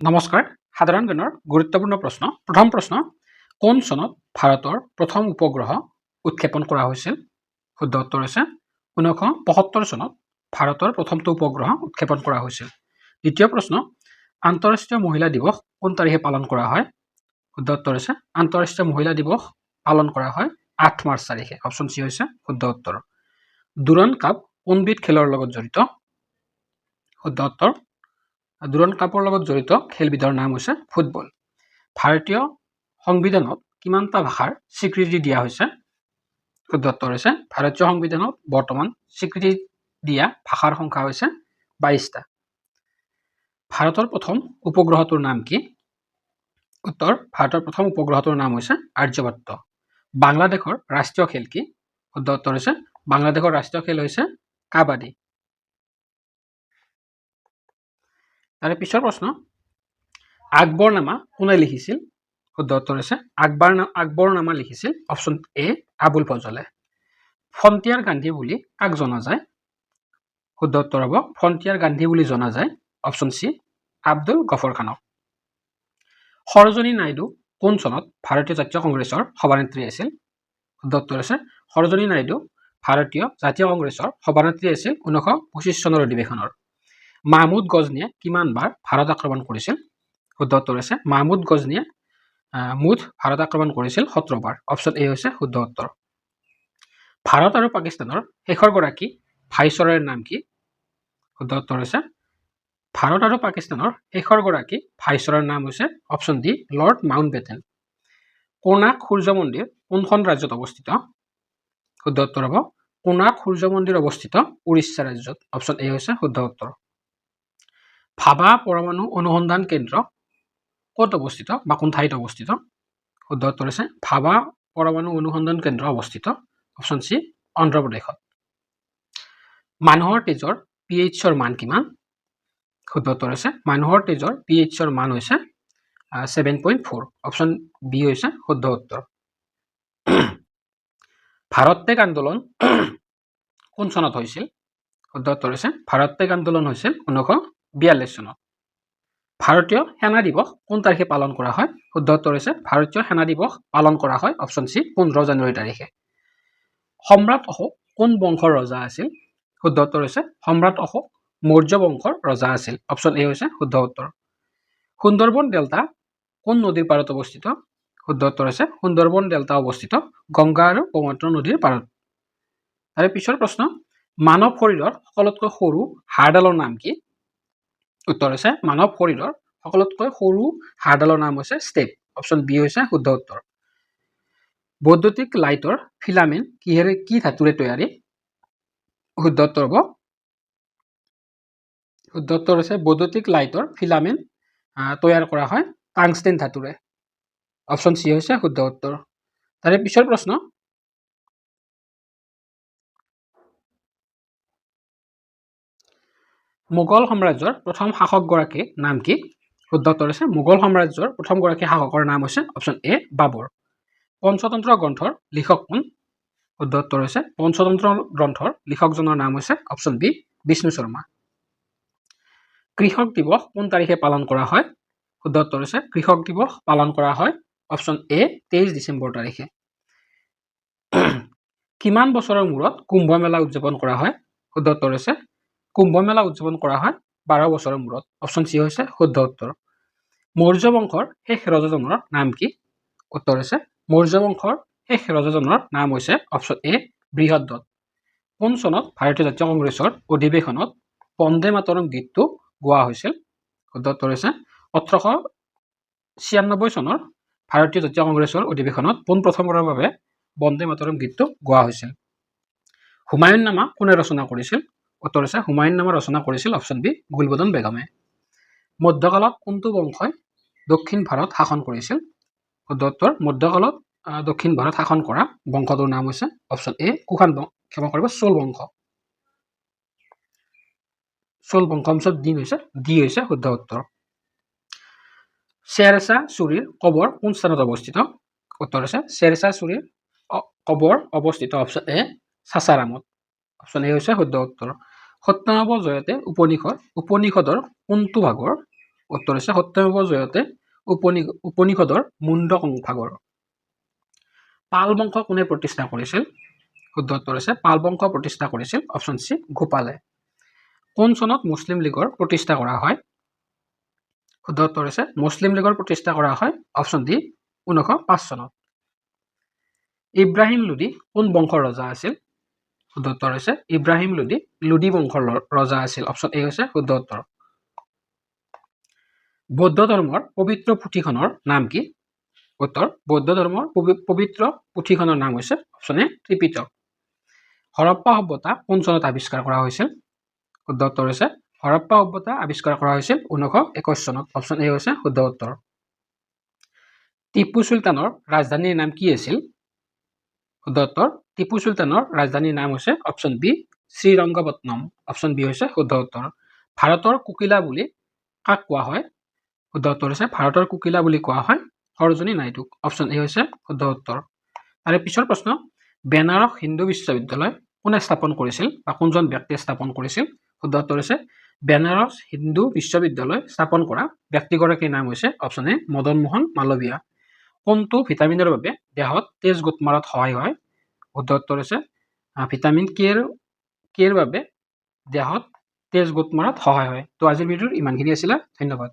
নমস্কাৰ সাধাৰণ জ্ঞানৰ গুৰুত্বপূৰ্ণ প্ৰশ্ন প্ৰথম প্ৰশ্ন কোন চনত ভাৰতৰ প্ৰথম উপগ্ৰহ উৎক্ষেপণ কৰা হৈছিল শুদ্ধ উত্তৰ হৈছে 1975 চনত ভাৰতৰ প্ৰথমটো উপগ্ৰহ উৎক্ষেপণ কৰা হৈছিল দ্বিতীয় প্ৰশ্ন আন্তঃৰাষ্ট্ৰীয় মহিলা দিৱস কোন তাৰিখে পালন কৰা হয় শুদ্ধ উত্তৰ হৈছে আন্তঃৰাষ্ট্ৰীয় মহিলা দিৱস পালন কৰা হয় 8 মাৰ্চ তাৰিখে অপচন সি হৈছে শুদ্ধ উত্তৰ ডুৰাণ্ড কাপ কোনবিধ খেলৰ লগত জড়িত শুদ্ধ উত্তৰ ডুৰাণ্ড কাপৰ লগত জড়িত খেলবিধৰ নাম হৈছে ফুটবল ভাৰতীয় সংবিধানত কিমানটা ভাষাৰ স্বীকৃতি দিয়া হৈছে শুদ্ধ উত্তৰ হৈছে ভাৰতীয় সংবিধানত বৰ্তমান স্বীকৃতি দিয়া ভাষাৰ সংখ্যা হৈছে 22টা ভাৰতৰ প্ৰথম উপগ্ৰহটোৰ নাম কি উত্তৰ ভাৰতৰ প্ৰথম উপগ্ৰহটোৰ নাম হৈছে আৰ্যভট্ট বাংলাদেশৰ ৰাষ্ট্ৰীয় খেল কি শুদ্ধ উত্তৰ হৈছে বাংলাদেশৰ ৰাষ্ট্ৰীয় খেল হৈছে কাবাডী তাৰে পিছৰ প্ৰশ্ন আকবৰনামা কোনে লিখিছিল শুদ্ধ উত্তৰ হৈছে আকবৰনামা লিখিছিল অপচন এ আবুল ফজলে ফ্ৰন্টিয়াৰ গান্ধী বুলি কাক জনা যায় শুদ্ধ উত্তৰ হ'ব ফ্ৰন্টিয়াৰ গান্ধী বুলি জনা যায় অপচন সি আব্দুল গফৰ খানক সৰোজিনী নাইডু কোন চনত ভাৰতীয় জাতীয় কংগ্ৰেছৰ সভানেত্ৰী আছিল শুদ্ধ উত্তৰ হৈছে সৰোজিনী নাইডু ভাৰতীয় জাতীয় কংগ্ৰেছৰ সভানেত্ৰী আছিল 1925 চনৰ অধিৱেশনৰ মাহমুদ গজনীয়ে কিমানবাৰ ভাৰত আক্ৰমণ কৰিছিল শুদ্ধ উত্তৰ হৈছে মাহমুদ গজনীয়ে মুঠ ভাৰত আক্ৰমণ কৰিছিল 17 বাৰ অপচন এ হৈছে শুদ্ধ উত্তৰ ভাৰত আৰু পাকিস্তানৰ শেষৰ গৰাকী ভাইচৰয়ৰ নাম কি শুদ্ধ উত্তৰ হৈছে ভাৰত আৰু পাকিস্তানৰ শেষৰ গৰাকী ভাইচৰয়ৰ নাম হৈছে option D lord Mountbatten Konark সূৰ্য মন্দিৰ কোনখন ৰাজ্যত অৱস্থিত শুদ্ধ উত্তৰ হ'ব কোনাৰ্ক সূৰ্য মন্দিৰ অৱস্থিত উৰিষ্যা ৰাজ্যত অপচন এ হৈছে শুদ্ধ উত্তৰ ভাবা পৰমাণু অনুসন্ধান কেন্দ্ৰ ক'ত অৱস্থিত বা কোন ঠাইত অৱস্থিত শুদ্ধ উত্তৰ হৈছে ভাবা পৰমাণু অনুসন্ধান কেন্দ্ৰ অৱস্থিত অপচন সি অন্ধ্ৰপ্ৰদেশত মানুহৰ তেজৰ পিএইচৰ মান কিমান শুদ্ধ উত্তৰ হৈছে মানুহৰ তেজৰ পিএইচৰ মান হৈছে 7.4 অপচন বি হৈছে শুদ্ধ উত্তৰ ভাৰত ত্যাগ আন্দোলন কোন চনত হৈছিল শুদ্ধ উত্তৰ হৈছে ভাৰত ত্যাগ আন্দোলন হৈছিল 1942 চনত ভাৰতীয় সেনা দিৱস কোন তাৰিখে পালন কৰা হয় শুদ্ধ উত্তৰ হৈছে ভাৰতীয় সেনা দিৱস পালন কৰা হয় অপচন সি 15 জানুৱাৰী তাৰিখে সম্ৰাট অশোক কোন বংশৰ ৰজা আছিল শুদ্ধ উত্তৰ হৈছে সম্ৰাট অশোক মৌৰ্য বংশৰ ৰজা আছিল অপচন এ হৈছে শুদ্ধ উত্তৰ সুন্দৰবন ডেল্টা কোন নদীৰ পাৰত অৱস্থিত শুদ্ধ উত্তৰ হৈছে সুন্দৰবন ডেল্টা অৱস্থিত গংগা আৰু ব্ৰহ্মপুত্ৰ নদীৰ পাৰত তাৰে পিছৰ প্ৰশ্ন মানৱ শৰীৰৰ সকলোতকৈ সৰু হাড়ডালৰ নাম কি উত্তৰ হৈছে মানৱ শৰীৰৰ সকলোতকৈ সৰু হাড়ডালৰ নাম হৈছে ষ্টেপ অপচন বি হৈছে শুদ্ধ উত্তৰ বৈদ্যুতিক লাইটৰ ফিলামেন্ট কি ধাতুৰে তৈয়াৰী শুদ্ধ উত্তৰ হ'ব শুদ্ধ উত্তৰ হৈছে বৈদ্যুতিক লাইটৰ ফিলামেন্ট তৈয়াৰ কৰা হয় টাংষ্টেন ধাতুৰে অপচন সি হৈছে শুদ্ধ উত্তৰ তাৰে পিছৰ প্ৰশ্ন মোগল সাম্ৰাজ্যৰ প্ৰথম শাসকগৰাকীৰ নাম কি শুদ্ধ উত্তৰ হৈছে মোগল সাম্ৰাজ্যৰ প্ৰথমগৰাকী শাসকৰ নাম হৈছে অপচন এ বাবৰ পঞ্চতন্ত্ৰ গ্ৰন্থৰ লিখক কোন শুদ্ধ উত্তৰ হৈছে পঞ্চতন্ত্ৰ গ্ৰন্থৰ লিখকজনৰ নাম হৈছে অপচন বি বিষ্ণু শৰ্মা কৃষক দিৱস কোন তাৰিখে পালন কৰা হয় শুদ্ধ উত্তৰ হৈছে কৃষক দিৱস পালন কৰা হয় অপচন এ 23 ডিচেম্বৰ তাৰিখে কিমান বছৰৰ মূৰত কুম্ভ মেলা উদযাপন কৰা হয় শুদ্ধ উত্তৰ হৈছে কুম্ভ মেলা উদযাপন কৰা হয় 12 বছৰৰ মূৰত অপচন সি হৈছে শুদ্ধ উত্তৰ মৌৰ্য বংশৰ শেষ ৰজাজনৰ নাম কি উত্তৰ হৈছে মৌৰ্য বংশৰ শেষ ৰজাজনৰ নাম হৈছে অপচন এ বৃহদ্ৰত কোন চনত ভাৰতীয় জাতীয় কংগ্ৰেছৰ অধিৱেশনত বন্দে মাতৰম গীতটো গোৱা হৈছিল শুদ্ধ উত্তৰ হৈছে 1896 চনৰ ভাৰতীয় জাতীয় কংগ্ৰেছৰ অধিৱেশনত পোনপ্ৰথমবাৰৰ বাবে বন্দে মাতৰম গীতটো গোৱা হৈছিল হুমায়ুন নামা কোনে ৰচনা কৰিছিল উত্তৰ হৈছে হুমায়ুন নামা ৰচনা কৰিছিল অপচন বি গুলবদন বেগমে মধ্যকালত কোনটো বংশই দক্ষিণ ভাৰত শাসন কৰিছিল শুদ্ধ উত্তৰ মধ্যকালত দক্ষিণ ভাৰত শাসন কৰা বংশটোৰ নাম হৈছে অপচন এ কুষাণ বংশ ক্ষমা কৰিব চোল বংশ অপচন ডি হৈছে শুদ্ধ উত্তৰ শ্বেৰশাহ চুৰীৰ কবৰ কোন স্থানত অৱস্থিত উত্তৰ হৈছে শ্বেৰশাহ চুৰীৰ কবৰ অৱস্থিত অপচন এ সাসাৰামত অপচন এ হৈছে শুদ্ধ উত্তৰ সত্যনাৰায়ণ জয়তে উপনিষদৰ কোনটো ভাগৰ উত্তৰ হৈছে সত্যমেৱ জয়তে উপনিষদৰ মুণ্ডক ভাগৰ। পাল বংশ কোনে প্ৰতিষ্ঠা কৰিছিল? শুদ্ধ উত্তৰ হৈছে পাল বংশ প্ৰতিষ্ঠা কৰিছিল অপশ্যন চি গোপালে। কোন চনত মুছলিম লীগৰ প্ৰতিষ্ঠা কৰা হয়? শুদ্ধ উত্তৰ হৈছে মুছলিম লীগৰ প্ৰতিষ্ঠা কৰা হয় অপশ্যন ডি 1905 চনত। ইব্ৰাহিম লোডি কোন বংশৰ ৰজা আছিল? শুদ্ধ উত্তৰ হৈছে ইব্ৰাহিম লোডি লোডি বংশৰ ৰজা আছিল অপশ্যন এ হৈছে শুদ্ধ উত্তৰ। বৌদ্ধ ধৰ্মৰ পবিত্ৰ পুথিখনৰ নাম কি? উত্তৰ বৌদ্ধ ধৰ্মৰ পবিত্ৰ পুথিখনৰ নাম হৈছে অপশ্যন এ ত্ৰিপিটক। হৰপ্পা সভ্যতা কোন চনত আৱিষ্কাৰ কৰা হৈছিল? শুদ্ধ উত্তৰ হৈছে হৰপ্পা সভ্যতা আৱিষ্কাৰ কৰা হৈছিল 1921 চনত অপশ্যন এ হৈছে শুদ্ধ উত্তৰ। টিপু চুলতানৰ ৰাজধানীৰ নাম কি আছিল? শুদ্ধ উত্তৰ টিপু চুলতানৰ ৰাজধানীৰ নাম হৈছে অপশ্যন বি শ্ৰীৰংগপট্টনম অপশ্যন বি হৈছে শুদ্ধ উত্তৰ। ভাৰতৰ কোকিলা বুলি কাক কোৱা হয়? শুদ্ধ উত্তৰ হৈছে ভাৰতৰ কোকিলা বুলি কোৱা হয় সৰোজিনী নাইডুক অপশ্যন এ হৈছে শুদ্ধ উত্তৰ। তাৰে পিছৰ প্ৰশ্ন বেনাৰস হিন্দু বিশ্ববিদ্যালয় কোনে স্থাপন কৰিছিল বা কোনজন ব্যক্তিয়ে স্থাপন কৰিছিল? শুদ্ধ উত্তৰ হৈছে বেনাৰস হিন্দু বিশ্ববিদ্যালয় স্থাপন কৰা ব্যক্তিগৰাকীৰ নাম হৈছে অপশ্যন এ মদন মোহন মালৱীয়া। কোনটো ভিটামিনৰ বাবে দেহত তেজ গোট মাৰাত সহায় হয়? শুদ্ধ উত্তৰ হৈছে ভিটামিন কেৰ বাবে দেহত তেজ গোট মাৰাত সহায় হয়। তো আজিৰ ভিডিঅ'ৰ ইমানখিনি আছিলে, ধন্যবাদ।